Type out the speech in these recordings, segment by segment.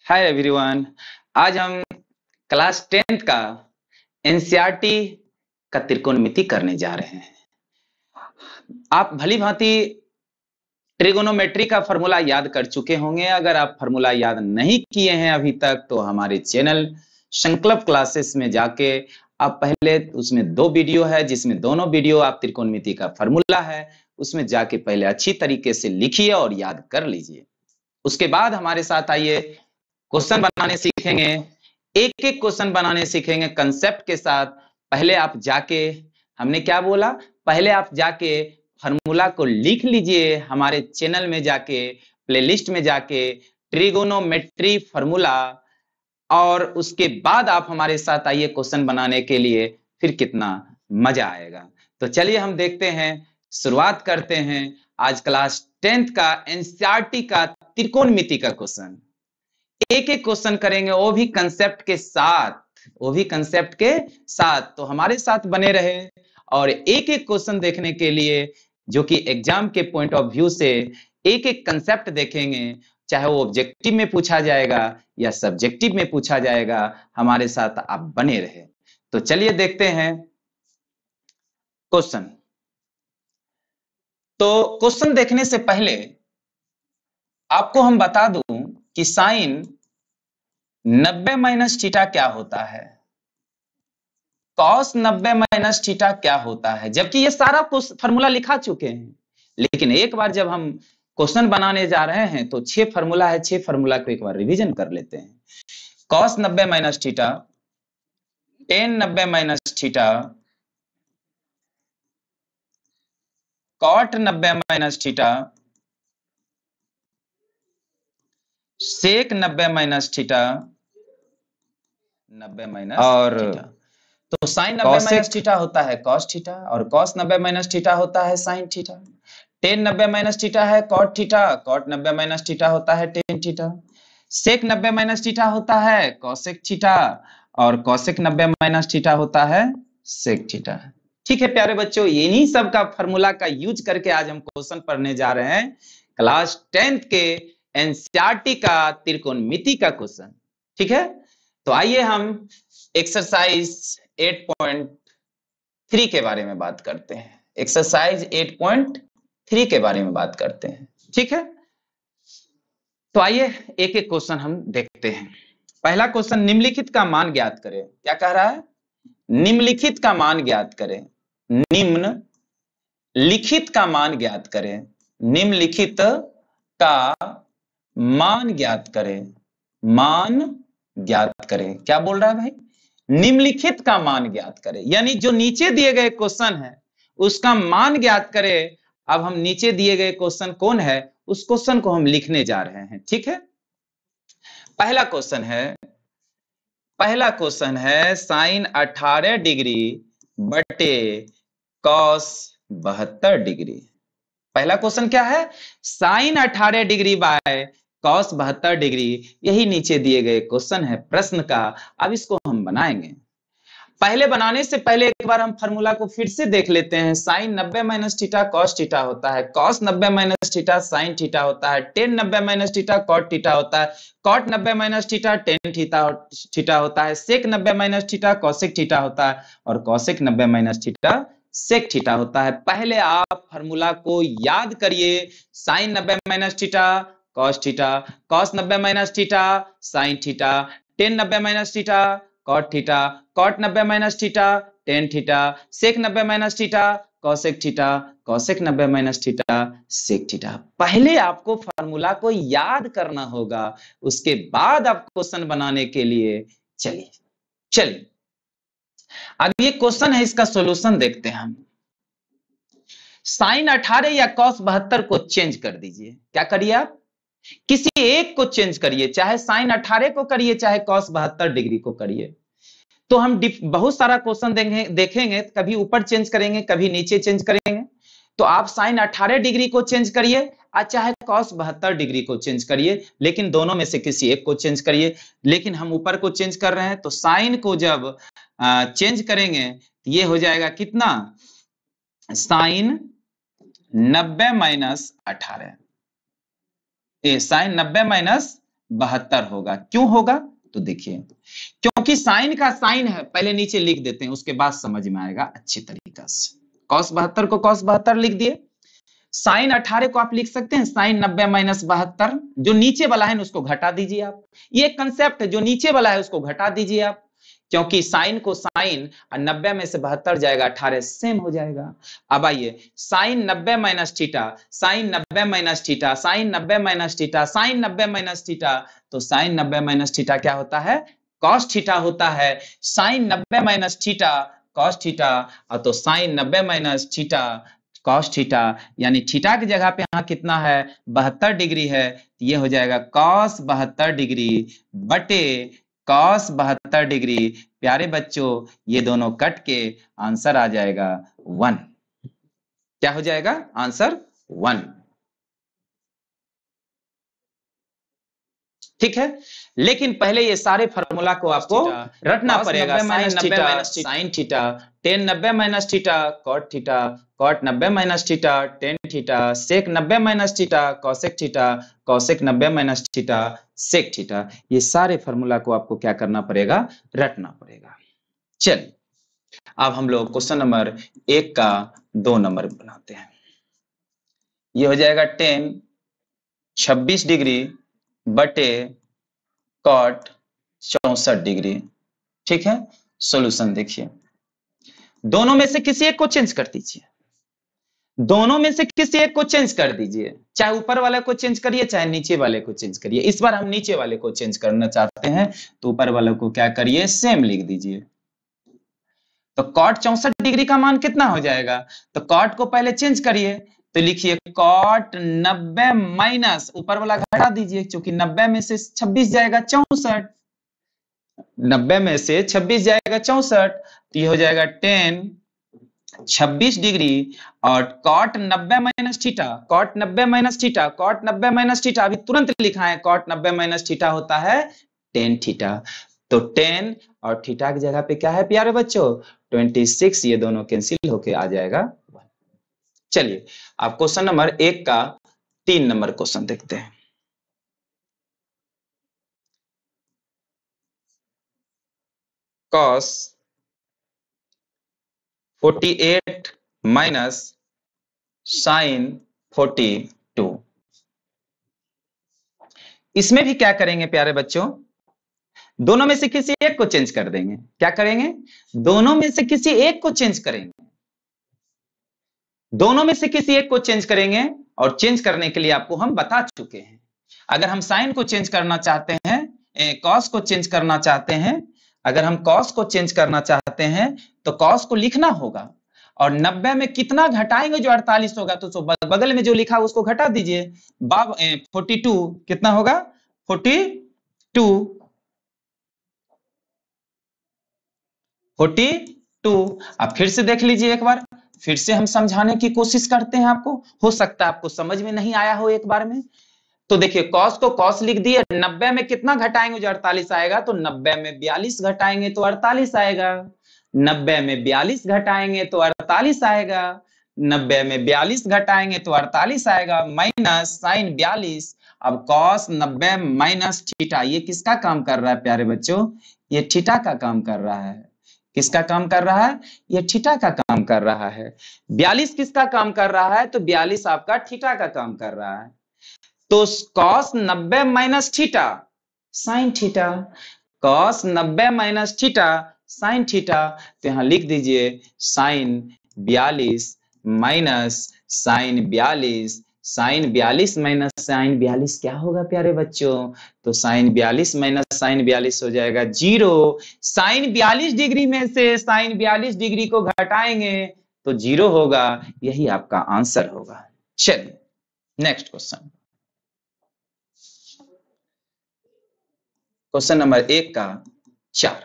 Hi everyone. आज हम class 10th का एनसीईआरटी का त्रिकोणमिति करने जा रहे हैं। आप भली भांति ट्रिगोनोमेट्री का फॉर्मूला याद कर चुके होंगे। अगर आप फॉर्मूला याद नहीं किए हैं अभी तक तो हमारे चैनल संकल्प क्लासेस में जाके आप पहले, उसमें 2 वीडियो है जिसमें दोनों वीडियो आप त्रिकोणमिति का फॉर्मूला है, उसमें जाके पहले अच्छी तरीके से लिखिए और याद कर लीजिए। उसके बाद हमारे साथ आइए, क्वेश्चन बनाने सीखेंगे। एक एक क्वेश्चन बनाने सीखेंगे कंसेप्ट के साथ। पहले आप जाके, हमने क्या बोला, पहले आप जाके फॉर्मूला को लिख लीजिए। हमारे चैनल में जाके, प्लेलिस्ट में जाके ट्रिगोनोमेट्री फॉर्मूला, और उसके बाद आप हमारे साथ आइए क्वेश्चन बनाने के लिए। फिर कितना मजा आएगा। तो चलिए हम देखते हैं, शुरुआत करते हैं आज क्लास 10th का एनसीईआरटी का त्रिकोणमिति का क्वेश्चन। एक एक क्वेश्चन करेंगे, वो भी कंसेप्ट के साथ, तो हमारे साथ बने रहे। और एक एक क्वेश्चन देखने के लिए, जो कि एग्जाम के पॉइंट ऑफ व्यू से एक एक कंसेप्ट देखेंगे, चाहे वो ऑब्जेक्टिव में पूछा जाएगा या सब्जेक्टिव में पूछा जाएगा, हमारे साथ आप बने रहे। तो चलिए देखते हैं क्वेश्चन। तो क्वेश्चन देखने से पहले आपको हम बता दूं कि साइन 90 माइनस थीटा क्या होता है, कॉस 90 माइनस थीटा क्या होता है, जबकि ये सारा फॉर्मूला लिखा चुके हैं। लेकिन एक बार जब हम क्वेश्चन बनाने जा रहे हैं तो 6 फॉर्मूला है, 6 फॉर्मूला को एक बार रिवीजन कर लेते हैं। Cos 90 minus theta, tan 90 minus theta, cot 90 minus theta, sec 90 minus theta, 90 minus और थीटा। तो साइन 90 माइनस थीटा होता है कॉस थीटा, और कॉस 90 माइनस थीटा होता है sine theta. Tan 90 minus theta है cot theta, cot 90 minus theta होता है tan theta. Sec 90 minus theta होता है कॉसेक थीटा, और कॉसेक 90 माइनस थीटा होता है सेक थीटा। ठीक है प्यारे बच्चों, इन्हीं सब का फॉर्मूला का यूज करके आज हम क्वेश्चन पढ़ने जा रहे हैं क्लास 10th के एनसीईआरटी का त्रिकोणमिति का क्वेश्चन। ठीक है, तो आइए हम एक्सरसाइज 8.3 के बारे में बात करते हैं। एक्सरसाइज 8.3 के बारे में बात करते हैं। ठीक है, तो आइए एक एक क्वेश्चन हम देखते हैं। पहला क्वेश्चन, निम्नलिखित का मान ज्ञात करें। क्या कह रहा है? निम्नलिखित का मान ज्ञात करें। निम्नलिखित का मान ज्ञात करें। निम्नलिखित का मान ज्ञात करें। मान ज्ञात करें। क्या बोल रहा है भाई? निम्नलिखित का मान ज्ञात करें, यानी जो नीचे दिए गए क्वेश्चन है उसका मान ज्ञात करें। अब हम नीचे दिए गए क्वेश्चन कौन है, उस क्वेश्चन को हम लिखने जा रहे हैं। ठीक है, पहला क्वेश्चन है साइन 18 डिग्री बटे कॉस 72 डिग्री। पहला क्वेश्चन क्या है? Sine 18 degree by cos 72 degree. यही नीचे दिए गए क्वेश्चन है प्रश्न का। अब इसको हम बनाएंगे। पहले बनाने से पहले एक बार हम फॉर्मूला को फिर से देख लेते हैं। Sine 90 minus theta cos theta होता है, cos 90 minus theta sine theta होता है, tan 90 minus theta cot theta होता है, cot 90 minus theta tan theta होता है, sec 90 minus theta cosec theta होता है, और cosec 90 minus theta sec theta होता है। पहले आप फॉर्मूला को याद करिए। Sine 90 minus theta cos theta, cos 90 minus theta sine theta, tan 90 minus theta cot theta, cot 90 minus theta tan theta, sec 90 minus theta cosec theta, cosec 90 minus theta sec theta. पहले आपको formula को याद करना होगा, उसके बाद आप question बनाने के लिए चलिए अब ये क्वेश्चन है, इसका सॉल्यूशन देखते हैं हम। साइन 18 या कॉस 72 को चेंज कर दीजिए। क्या करिए आप? किसी एक को चेंज करिए, चाहे साइन 18 को करिए चाहे कॉस 72 डिग्री को करिए। तो हम बहुत सारा क्वेश्चन देखेंगे, कभी ऊपर चेंज करेंगे कभी नीचे चेंज करेंगे। तो आप साइन 18 डिग्री को चेंज करिए और चाहे कॉस 72 डिग्री को चेंज करिए, लेकिन दोनों में से किसी एक को चेंज करिए। लेकिन हम ऊपर को चेंज कर रहे हैं, तो साइन को जब चेंज करेंगे तो ये हो जाएगा कितना? साइन 90 माइनस 18, साइन 90 माइनस 72 होगा। क्यों होगा? तो देखिए, क्योंकि साइन का साइन है, पहले नीचे लिख देते हैं, उसके बाद समझ में आएगा अच्छी तरीका से। cos 72 को cos 72 लिख दिए। साइन 18 को आप लिख सकते हैं साइन 90 माइनस 72। जो नीचे वाला है ना उसको घटा दीजिए आप। ये कंसेप्ट है, जो नीचे वाला है उसको घटा दीजिए आप, क्योंकि साइन को साइन और 90 में से 72 जाएगा 18 सेम हो जाएगा। अब आइए, sine 90 minus theta, sine 90 minus theta, sine 90 minus theta, sine 90 minus theta, तो साइन 90 माइनस थीटा क्या होता है? कॉस थीटा होता है। Sine 90 minus theta cos theta, और तो sine 90 minus theta cos theta, यानी थीटा की जगह पे यहाँ कितना है? 72 डिग्री है। ये हो जाएगा कॉस 72 डिग्री बटे कॉस 72 डिग्री। प्यारे बच्चों, ये दोनों कट के आंसर आ जाएगा 1। क्या हो जाएगा? आंसर 1। ठीक है, लेकिन पहले ये सारे फार्मूला को आपको रटना पड़ेगा। Sine theta, tan 90 minus theta cot theta, cot 90 minus theta tan theta, sec 90 minus theta cosec theta, cosec 90 minus theta sec theta. ये सारे फार्मूला को आपको क्या करना पड़ेगा? रटना पड़ेगा। चलिए, अब हम लोग क्वेश्चन नंबर 1 का 2 नंबर बनाते हैं। ये हो जाएगा 10 26 डिग्री बटे कॉट 64 डिग्री। ठीक है, सॉल्यूशन देखिए, दोनों में से किसी एक को चेंज कर दीजिए। दोनों में से किसी एक को चेंज कर दीजिए, चाहे ऊपर वाले को चेंज करिए चाहे नीचे वाले को चेंज करिए। इस बार हम नीचे वाले को चेंज करना चाहते हैं, तो ऊपर वाले को क्या करिए? सेम लिख दीजिए। तो कॉट 64 डिग्री का मान कितना हो जाएगा? तो कॉट को पहले चेंज करिए, तो लिखिए कॉट 90 माइनस, ऊपर वाला घटा दीजिए, क्योंकि 90 में से 26 जाएगा 64, 90 में से 26 जाएगा 64, तो ये हो जाएगा 10 26 डिग्री और cot 90 minus theta, cot 90 minus theta, cot 90 minus theta अभी तुरंत लिखा है, कॉट 90 माइनस थीटा होता है 10 थीटा। तो 10 और थीटा की जगह पे क्या है प्यारे बच्चों? 26। ये दोनों कैंसिल होके आ जाएगा 1। चलिए, आप क्वेश्चन नंबर 1 का 3 नंबर क्वेश्चन देखते हैं। cos 48 minus sine 42। इसमें भी क्या करेंगे प्यारे बच्चों? दोनों में से किसी एक को चेंज कर देंगे। क्या करेंगे? दोनों में से किसी एक को चेंज करेंगे। दोनों में से किसी एक को चेंज करेंगे, और चेंज करने के लिए आपको हम बता चुके हैं। अगर हम साइन को चेंज करना चाहते हैं, कॉस को चेंज करना चाहते हैं, अगर हम कॉस को चेंज करना चाहते हैं तो कॉस को लिखना होगा, और 90 में कितना घटाएंगे? जो 48 होगा, तो बगल में जो लिखा उसको घटा दीजिए। 42 कितना होगा? 42। अब फिर से देख लीजिए एक बार, फिर से हम समझाने की कोशिश करते हैं आपको, हो सकता है आपको समझ में नहीं आया हो एक बार में। तो देखिए, कॉस को कॉस लिख दिए, 90 में कितना घटाएंगे? जो 48 आएगा, तो 90 में 42 घटाएंगे तो 48 आएगा, 90 में 42 घटाएंगे तो 48 आएगा, 90 में 42 घटाएंगे तो 48 आएगा, माइनस साइन 42। अब कॉस 90 माइनस थीटा, ये किसका काम कर रहा है प्यारे बच्चों? ये थीटा का काम कर रहा है। किसका काम कर रहा है? ये थीटा का काम कर रहा है। 42 किसका काम कर रहा है? तो 42 आपका थीटा का काम कर रहा है। तो cos 90 minus theta sine theta, cos 90 minus theta sine theta, तो यहां लिख दीजिए sine 42 minus sine 42, sine 42 minus sine 42 क्या होगा प्यारे बच्चों? तो साइन 42 माइनस साइन 42 हो जाएगा 0। साइन 42 डिग्री में से साइन 42 डिग्री को घटाएंगे तो 0 होगा, यही आपका आंसर होगा। चलिए, नेक्स्ट क्वेश्चन, क्वेश्चन नंबर 1 का 4।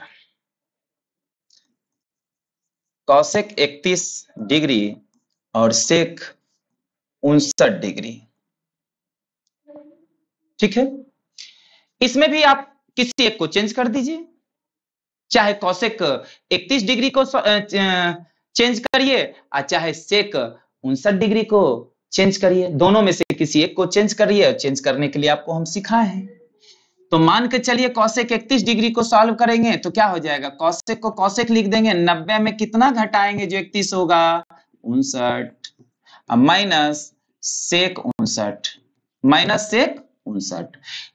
कॉसेक 31 डिग्री और सेक 59 डिग्री। ठीक है, इसमें भी आप किसी एक को चेंज कर दीजिए, चाहे कॉसेक 31 डिग्री को चेंज करिए और चाहे सेक 59 डिग्री को चेंज करिए। दोनों में से किसी एक को चेंज करिए, और चेंज करने के लिए आपको हम सिखाए हैं। तो मान के चलिए कॉसेक 31 डिग्री को सॉल्व करेंगे तो क्या हो जाएगा, कॉसेक को कॉसेक लिख देंगे, 90 में कितना घटाएंगे जो 31 होगा, 59, माइनस सेक 59, माइनस सेक 59,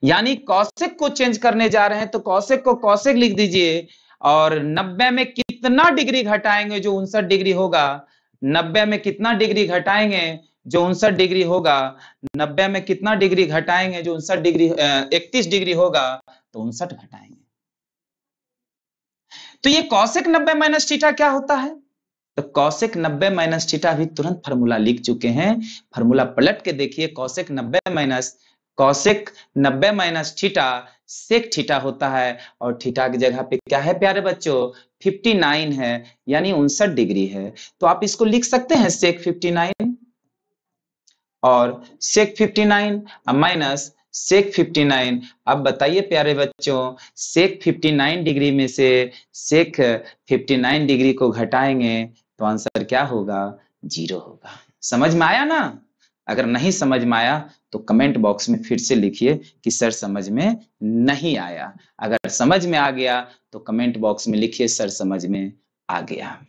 यानी कॉसेक को चेंज करने जा रहे हैं तो कॉसेक को कॉसेक लिख दीजिए, और 90 में कितना डिग्री घटाएंगे जो 59 डिग्री होगा, 90 में कितना डिग्री घटाएंगे जो 59 डिग्री होगा, 90 में कितना डिग्री घटाएंगे जो 59 डिग्री 31 डिग्री होगा तो 59 घटाएंगे। तो ये कॉसेक 90 माइनस थीटा क्या होता है, तो कॉसेक 90 माइनस थीटा भी तुरंत फार्मूला लिख चुके हैं, फार्मूला पलट के देखिए, cosec 90 minus theta sec theta होता है, और थीटा की जगह पे क्या है प्यारे बच्चों, 59 है, यानी 59 डिग्री है। तो आप इसको लिख सकते हैं सेक 59 और सेक 59 माइनस सेक 59। अब बताइए प्यारे बच्चों, सेक 59 डिग्री में से सेक 59 डिग्री को घटाएंगे तो आंसर क्या होगा, 0 होगा। समझ में आया ना? अगर नहीं समझ में आया तो कमेंट बॉक्स में फिर से लिखिए कि सर समझ में नहीं आया, अगर समझ में आ गया तो कमेंट बॉक्स में लिखिए सर समझ में आ गया।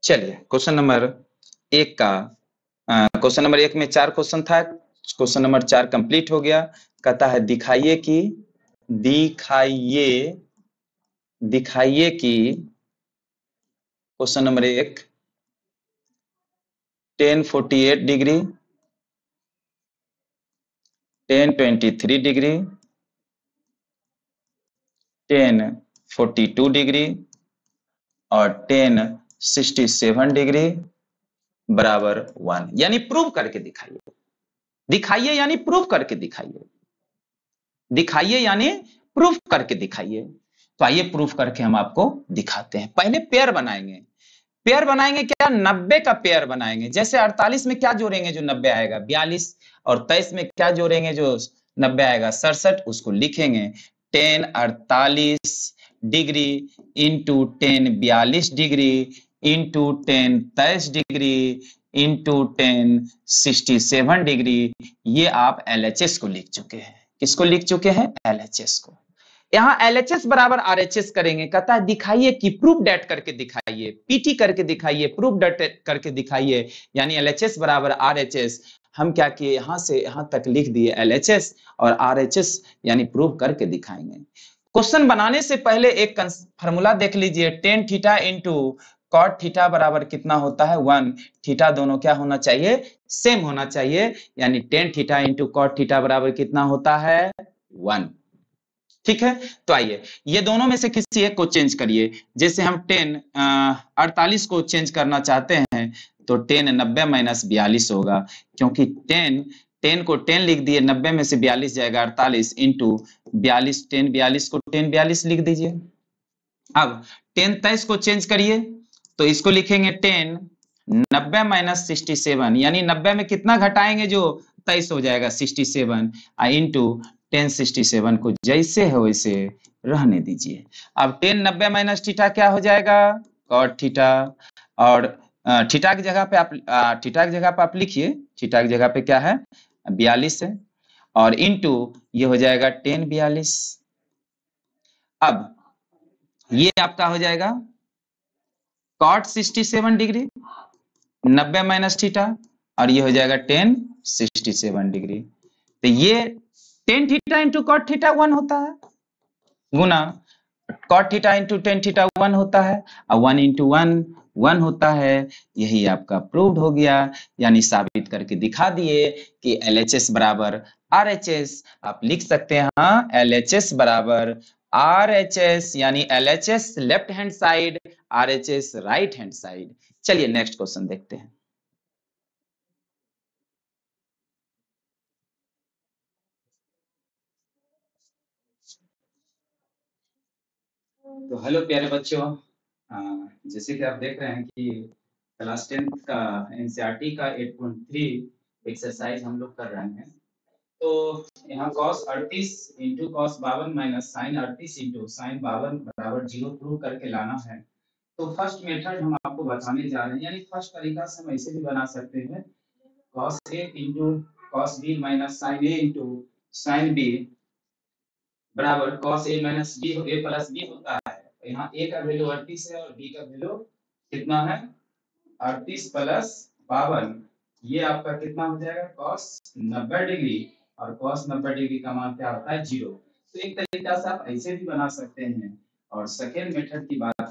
चलिए क्वेश्चन नंबर 1 का, क्वेश्चन नंबर 1 में 4 क्वेश्चन था, क्वेश्चन नंबर 4 कंप्लीट हो गया। कहता है दिखाइए कि question number 1 1048 degree, 1023 degree, 1042 degree और 1067 डिग्री बराबर 1, यानी प्रूव करके दिखाइए। दिखाइए यानी प्रूव करके दिखाइए, दिखाइए यानी प्रूफ करके दिखाइए। तो आइए प्रूफ करके हम आपको दिखाते हैं। पहले पेयर बनाएंगे, पेयर बनाएंगे क्या, 90 का पेयर बनाएंगे। जैसे 48 में क्या जोड़ेंगे जो 90 आएगा, 42, और 23 में क्या जोड़ेंगे जो 90 आएगा, 67, उसको लिखेंगे 10 48 degree into 10 42 degree into 10 23 degree into 10 67 degree. ये आप LHS को लिख चुके हैं। किसको लिख चुके हैं, LHS को। यहाँ LHS बराबर RHS करेंगे। कहता है दिखाइए कि प्रूफ डेट करके दिखाइए, PT करके दिखाइए, प्रूफ डेट करके दिखाइए, यानी LHS बराबर RHS। हम क्या किए, यहां से यहां तक लिख दिए LHS और RHS, यानी प्रूफ करके दिखाएंगे। क्वेश्चन बनाने से पहले एक फॉर्मूला देख लीजिए, tan theta into cot theta बराबर कितना होता है, 1। थीटा दोनों क्या होना चाहिए, सेम होना चाहिए, यानी tan theta into cot theta बराबर कितना होता है, 1। ठीक है, तो आइए ये दोनों में से किसी एक को चेंज करिए। जैसे हम 48 को चेंज करना चाहते हैं तो 10 90 माइनस 42 होगा, क्योंकि 10 को 10 लिख दिए, 90 में से 42 जाएगा, 48 इंटू 42, 10 42 को 10 42 लिख दीजिए। अब 10 23 को चेंज करिए तो इसको लिखेंगे 10 90 माइनस 67, यानी 90 में कितना घटाएंगे जो 23 हो जाएगा, 67, इंटू 1067 को जैसे है वैसे रहने दीजिए। अब 10 90 माइनस थीटा क्या हो जाएगा, कॉट थीटा, और थीटा की जगह पे आप लिखिए, थीटा की जगह पे क्या है, 42 है, और इंटू ये हो जाएगा 10 42। अब ये आपका हो जाएगा कॉट 67 डिग्री 90 माइनस थीटा, और ये हो जाएगा 10 67 डिग्री। तो ये 10 थीटा इंटू कॉट थीटा 1 होता है, गुना कॉट थीटा इंटू 10 थीटा 1 होता है, और 1 इंटू 1 1 होता है। यही आपका प्रूव्ड हो गया, यानी साबित करके दिखा दिए कि LHS बराबर RHS। आप लिख सकते हैं हाँ, LHS बराबर RHS, यानी LHS left hand side, RHS right hand side. चलिए नेक्स्ट क्वेश्चन देखते हैं। तो हेलो प्यारे बच्चों, जैसे कि आप देख रहे हैं कि क्लास 10 का NCERT का 8.3 एक्सरसाइज हम लोग कर रहे हैं। तो यहाँ cos 38 into cos 52 minus sine 38 into sine 52 बराबर 0 प्रूव करके लाना है। तो फर्स्ट मेथड हम आपको बताने जा रहे हैं, यानी फर्स्ट तरीका से हम ऐसे भी बना सकते हैं cos A into cos B minus sine A into sine B बराबर cos A minus B A plus B होता है। तो यहाँ ए का वैल्यू 38 है और बी का वैल्यू कितना है 38 प्लस 52। ये आपका कितना हो जाएगा कॉस 90 डिग्री और कॉस 90 डिग्री का मान क्या होता है 0। तो एक तरीका से आप ऐसे भी बना सकते हैं। और सेकेंड मेथड की बात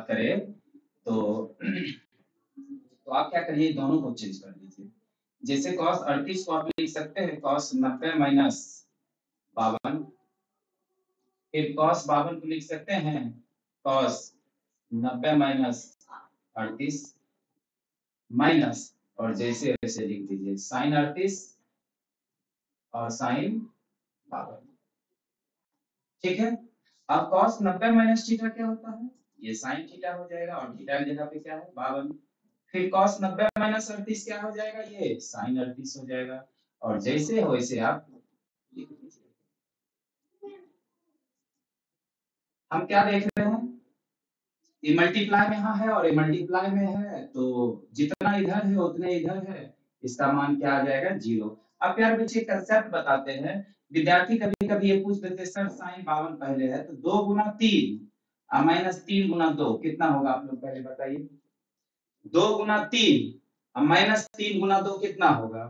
करें तो आप क्या करिए दोनों को चेंज कर दीजिए। जैसे cos 38 को आप लिख सकते हैं cos 90 माइनस 52, फिर cos 52 को लिख सकते हैं cos 90 माइनस 38 माइनस और जैसे वैसे लिख दीजिए sin 38 और sin 52। ठीक है। अब cos 90 माइनस थीटा क्या होता है ये sin थीटा हो जाएगा और थीटा की जगह पे क्या है 52। फिर cos 90 माइनस 38 क्या हो जाएगा ये sin 38 हो जाएगा और जैसे हो वैसे आप लिख दीजिए। हम क्या देख रहे हैं ये मल्टीप्लाई में यहाँ है और ये मल्टीप्लाई में है तो जितना इधर है उतने इधर है इसका मान क्या आ जाएगा 0। अब प्यार बच्चे कंसेप्ट बताते हैं। विद्यार्थी कभी कभी ये पूछ देते सर साइन 52 पहले है तो 2 गुना 3 माइनस 3 गुना 2 कितना होगा आप लोग पहले बताइए। 2 गुना 3 माइनस 3 गुना 2 कितना होगा।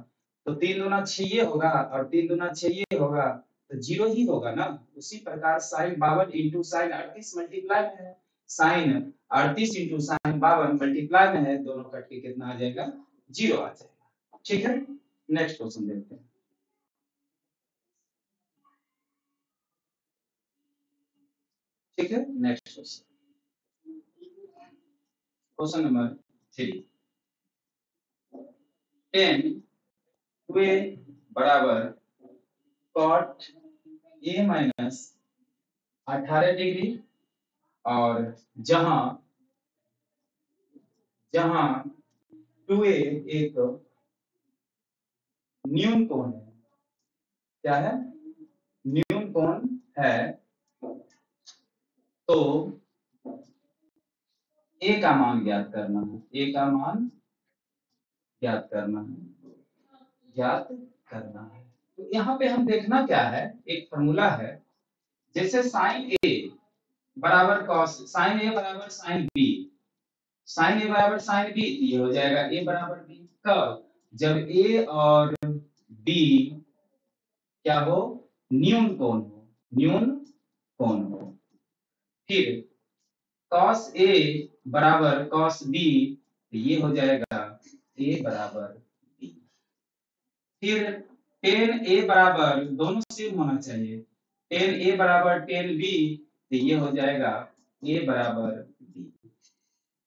तो 3 गुना 6 ये होगा और 3 गुना 6 ये होगा तो 0 ही होगा ना। उसी प्रकार साइन 52 इंटू साइन 38 मल्टीप्लाई में है साइन 38 इंटू साइन 52 मल्टीप्लाई में है दोनों कट के कितना आ जाएगा 0 आ जाएगा। ठीक है नेक्स्ट क्वेश्चन देखते हैं। ठीक है next question question number 3 10 2a बराबर cot a माइनस 18 डिग्री और जहां जहां 2a एक न्यून कोण है क्या है न्यून कोण है तो a का मान ज्ञात करना है a का मान ज्ञात करना है। तो यहाँ पे हम देखना क्या है एक फॉर्मूला है जैसे साइन ए बराबर कॉस साइन ए बराबर साइन बी साइन ए बराबर साइन बी ये हो जाएगा ए बराबर बी कब जब ए और बी क्या हो न्यून कोण हो। फिर cos ए बराबर cos बी ये हो जाएगा ए बराबर बी। फिर tan ए बराबर दोनों सेम होना चाहिए tan ए बराबर tan बी तो ये हो जाएगा ए बराबर बी।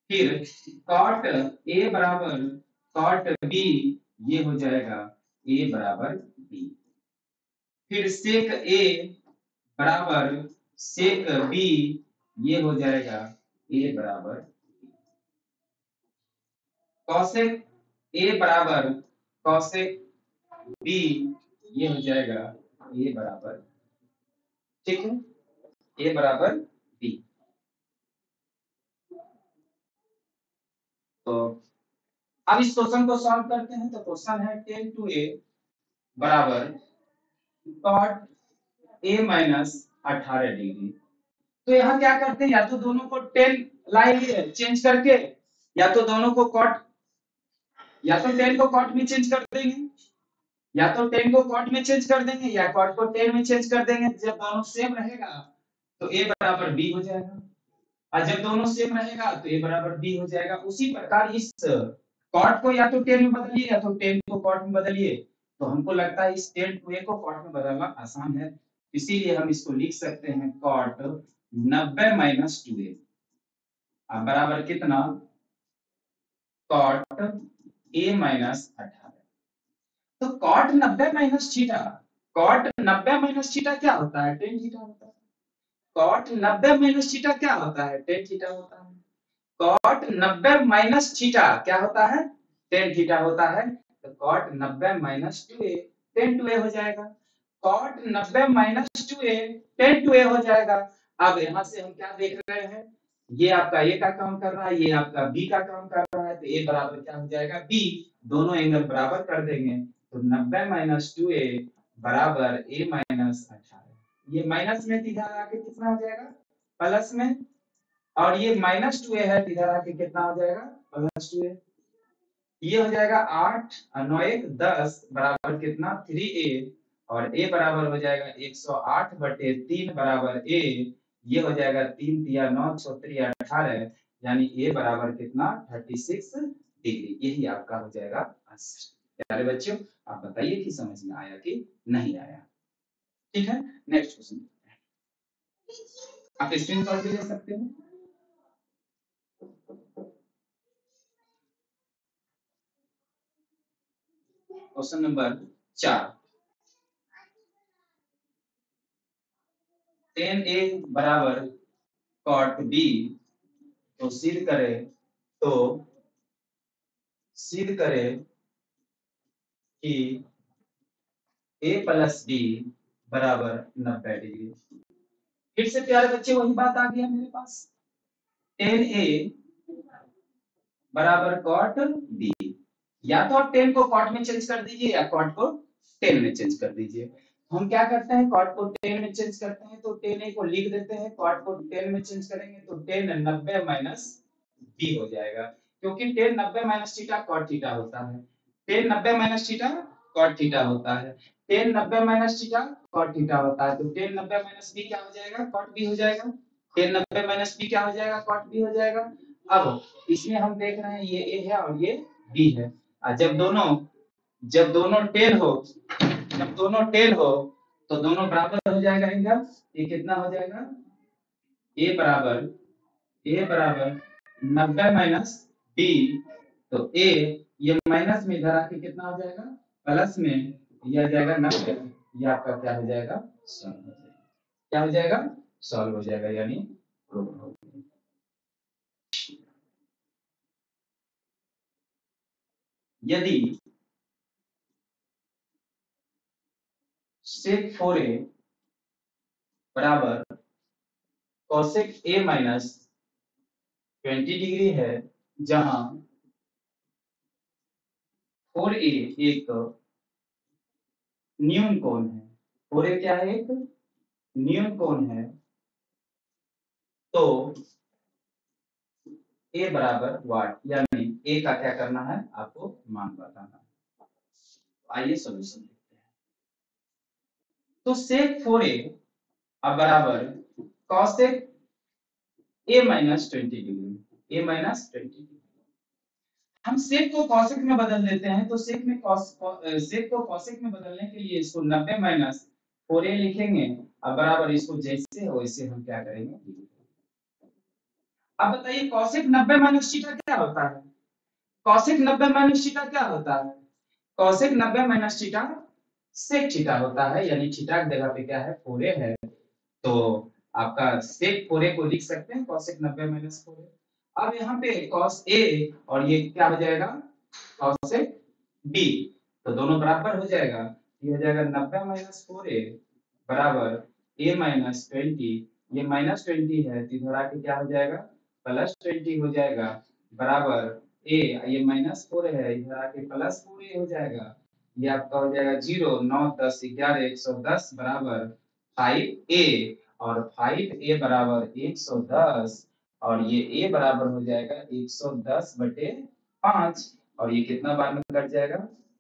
फिर cot ए बराबर cot बी ये हो जाएगा ए बराबर बी। फिर sec ए बराबर sec बी ये हो जाएगा ए बराबर cosec ए बराबर cosec बी ये हो जाएगा ए बराबर ठीक है ए बराबर बी। तो अब इस क्वेश्चन को सॉल्व करते हैं। तो क्वेश्चन है 10 to a बराबर cot a माइनस 18 डिग्री। तो यहाँ क्या करते हैं या तो दोनों को 10 लाइए चेंज करके या तो दोनों को cot या तो 10 को cot में चेंज कर देंगे या तो 10 को cot में चेंज कर देंगे या cot को 10 में चेंज कर देंगे। जब दोनों सेम रहेगा तो a बराबर b हो जाएगा और जब दोनों सेम रहेगा तो a बराबर b हो जाएगा। उसी प्रकार इस cot को या तो 10 में बदलिए या तो 10 को cot में बदलिए। तो हमको लगता है इस 10 को a को cot में बदलना आसान है इसीलिए हम इसको लिख सकते हैं cot 90 माइनस 2a अब बराबर कितना cot a माइनस 18। तो cot 90 minus theta cot 90 minus theta क्या होता है tan थीटा होता है। cot 90 माइनस थीटा क्या होता है tan थीटा होता है। cot 90 माइनस थीटा क्या होता है tan थीटा होता है। तो cot 90 minus 2a tan 2a हो जाएगा cot 90 minus 2a tan 2a हो जाएगा। अब यहाँ से हम क्या देख रहे हैं ये आपका ए का काम कर रहा है, ये आपका बी का काम कर रहा है, तो ए बराबर क्या हो जाएगा बी। दोनों एंगल बराबर कर देंगे तो 90 माइनस 2a बराबर a माइनस 18। ये माइनस में इधर आके कितना हो जाएगा प्लस में, और ये माइनस 2a है इधर आके कितना हो जाएगा प्लस 2a। ये हो जाएगा 8 और 9 1 10 बराबर कितना 3a, और a बराबर हो जाएगा 108 बटे 3 बराबर a। ये हो जाएगा 3 तिया 9 6 18, यानी a बराबर कितना 36 डिग्री। यही आपका हो जाएगा आंसर। प्यारे बच्चों, आप बताइए कि समझ में आया कि नहीं आया। ठीक है, नेक्स्ट क्वेश्चन आप स्क्रीन शॉट भी ले सकते हो। क्वेश्चन नंबर 4, 10a बराबर cot b, तो सिद्ध करें कि a प्लस b बराबर 90 डिग्री। फिर से प्यारे बच्चे वही बात आ गया मेरे पास, 10a बराबर cot b। या तो आप 10 को cot में चेंज कर दीजिए या cot को 10 में चेंज कर दीजिए। हम क्या करते हैं, cot को 10 में चेंज करते हैं तो 10a को लिख देते हैं, cot को 10 में चेंज करेंगे तो 10 90 माइनस b हो जाएगा, क्योंकि 10 90 माइनस थीटा cot थीटा होता है। 10 90 माइनस थीटा cot थीटा होता है। 10 90 माइनस थीटा cot थीटा होता है, तो 10 90 माइनस b क्या हो जाएगा cot b हो जाएगा। 10 90 माइनस b क्या हो जाएगा cot b हो जाएगा। अब इसमें हम देख रहे हैं ये a है और ये b है। जब दोनों 10 हो, जब दोनों 10 हो तो दोनों बराबर हो जाएगा एंगल। ये कितना हो जाएगा a बराबर 90 माइनस b, तो a ये माइनस में इधर आके कितना हो जाएगा प्लस में, यह आ जाएगा 90। ये आपका क्या हो जाएगा सॉल्व हो जाएगा। क्या हो जाएगा सॉल्व हो जाएगा, यानी प्रूव हो गया। यदि sec 4a बराबर cosec a माइनस 20 डिग्री है, जहां 4a एक न्यून कोण है। 4a क्या है, एक न्यून कोण है, तो a बराबर वाट, यानी a का क्या करना है आपको मान बताना है। आइए सॉल्यूशन देखते हैं। तो sec 4a अब बराबर cosec a minus 20 degree, a minus 20 degree. हम सेक को कॉसेक में बदल देते हैं, तो सेक को कॉसेक में बदलने के लिए इसको 90 माइनस 4a लिखेंगे। अब बराबर इसको जैसे हो वैसे हम क्या करेंगे। अब बताइए कॉसेक 90 माइनस थीटा क्या होता है। कॉसेक 90 माइनस थीटा क्या होता है। Cosec 90 minus theta sec theta होता है, यानी थीटा की जगह पे क्या है 4a है, तो आपका सेक 4a को लिख सकते हैं कॉसेक 90 माइनस 4a। अब यहाँ पे cos a और ये क्या हो जाएगा cosec b, तो दोनों बराबर हो जाएगा। ये हो जाएगा 90 माइनस 4a बराबर a माइनस 20। ये माइनस 20 है तो इधर आके क्या हो जाएगा प्लस 20 हो जाएगा, बराबर a, ये माइनस 4 है इधर आके प्लस 4a हो जाएगा। ये आपका हो जाएगा 0 9 10 11 110 बराबर 5a, और 5a बराबर 110, और ये a बराबर हो जाएगा 110 बटे 5, और ये कितना बार में कट जाएगा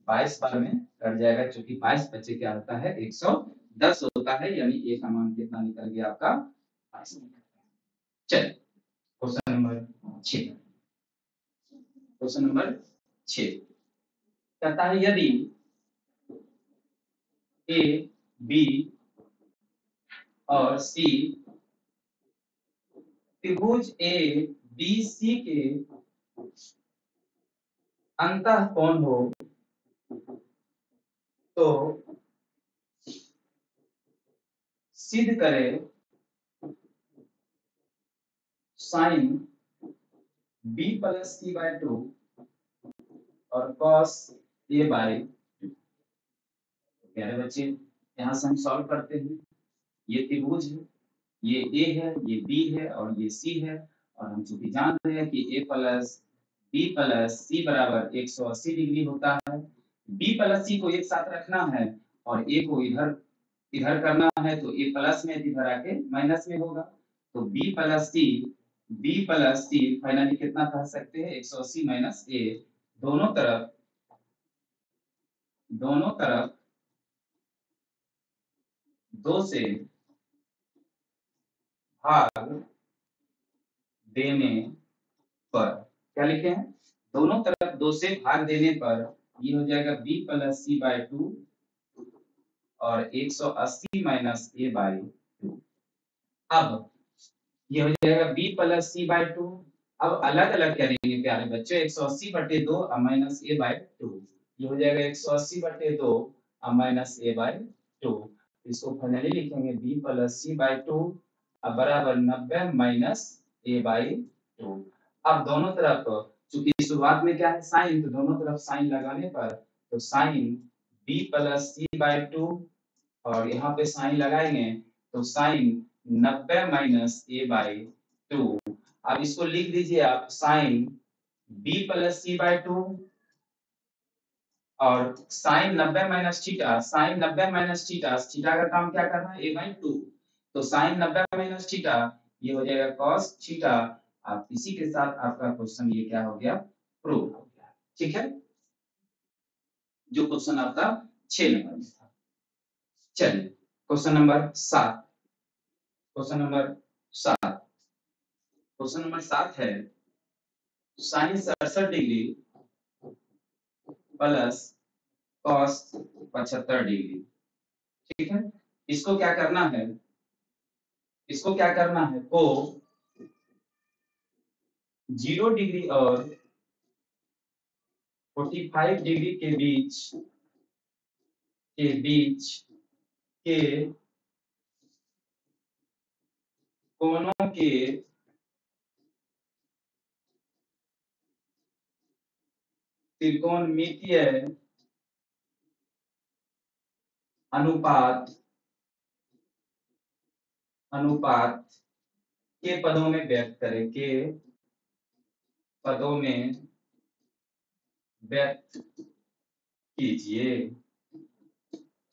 22 बार में कट जाएगा, क्योंकि 22 बच्चे क्या होता है 110 होता है, यानी a का मान कितना निकल गया आपका 22। चलिए क्वेश्चन नंबर 6, क्वेश्चन नंबर 6 कहता है यदि a b और c त्रिभुज ए बी सी के अंतः कोण हो, तो सिद्ध करें साइन बी प्लस सी बाय 2 और कॉस ए बाय 2। प्यारे बच्चे यहाँ से हम सॉल्व करते हैं। ये त्रिभुज है, ये ए है, ये बी है और ये सी है, और हम चूंकि जान रहे हैं कि a plus b plus c बराबर 180 डिग्री होता है, b प्लस c को एक साथ रखना है और a को इधर इधर करना है, तो a प्लस में इधर आके माइनस में होगा, तो b प्लस c फाइनली कितना कह सकते हैं 180 माइनस a, दोनों तरफ 2 से भाग देने पर क्या लिखे हैं, दोनों तरफ 2 से भाग देने पर ये हो जाएगा b प्लस सी बाई 2 और 180 माइनस a बाई 2। अब ये हो जाएगा b प्लस सी बाई 2। अब अलग अलग करेंगे प्यारे बच्चों, 180 बटे 2 माइनस a बाई 2, ये हो जाएगा 180 बटे 2 माइनस a बाई 2। इसको फाइनली लिखेंगे b प्लस सी बाई 2 बराबर 90 माइनस a बाई 2। अब दोनों तरफ चूंकि शुरुआत में क्या है साइन, तो दोनों तरफ साइन लगाने पर तो sine b plus C by 2 और यहाँ पे साइन लगाएंगे तो साइन 90 माइनस a बाई 2। अब इसको लिख दीजिए आप sine b plus C by 2 और sine 90 minus theta, sine 90 minus theta, theta का काम क्या करना है a बाई 2, तो साइन 90 माइनस थीटा ये हो जाएगा cos थीटा। अब इसी के साथ आपका क्वेश्चन ये क्या हो गया, प्रूव हो गया। ठीक है, जो क्वेश्चन आपका 6 नंबर में था। चलिए question number 7, question number 7, question number 7 है sine 67 degree plus cos 75 degree. ठीक है, इसको क्या करना है, इसको क्या करना है, को 0 डिग्री और 45 डिग्री के बीच के कोनों के त्रिकोणमितीय अनुपात के पदों में व्यक्त करें, के पदों में व्यक्त कीजिए।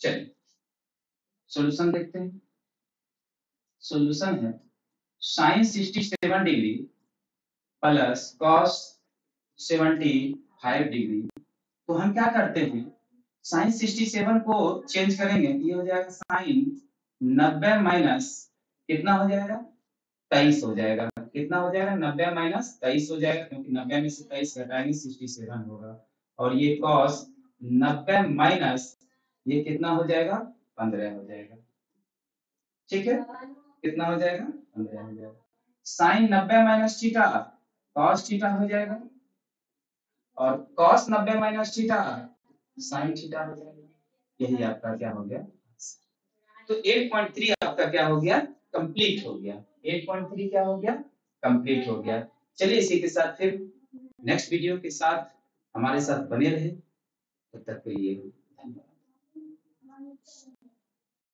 चलिए सॉल्यूशन देखते हैं। सॉल्यूशन है sine 67 degree plus cos 75 degree. तो हम क्या करते हैं, साइन 67 को चेंज करेंगे, ये हो जाएगा साइन 90 माइनस कितना हो जाएगा 23 हो जाएगा, कितना हो जाएगा 90 माइनस 23 हो जाएगा, क्योंकि 90 में से 23 घटाएंगे 67 होगा, और ये cos 90 माइनस ये कितना हो जाएगा 15 हो जाएगा। ठीक है, कितना हो जाएगा 15 हो जाएगा। Sine 90 minus theta cos theta हो जाएगा और cos 90 minus theta sine theta हो जाएगा। यही आपका क्या हो गया, तो 8.3 आपका क्या हो गया, कंप्लीट हो गया। 8.3 क्या हो गया, कंप्लीट हो गया। चलिए इसी के साथ फिर नेक्स्ट वीडियो के साथ हमारे साथ बने रहे, तब तक के लिए धन्यवाद।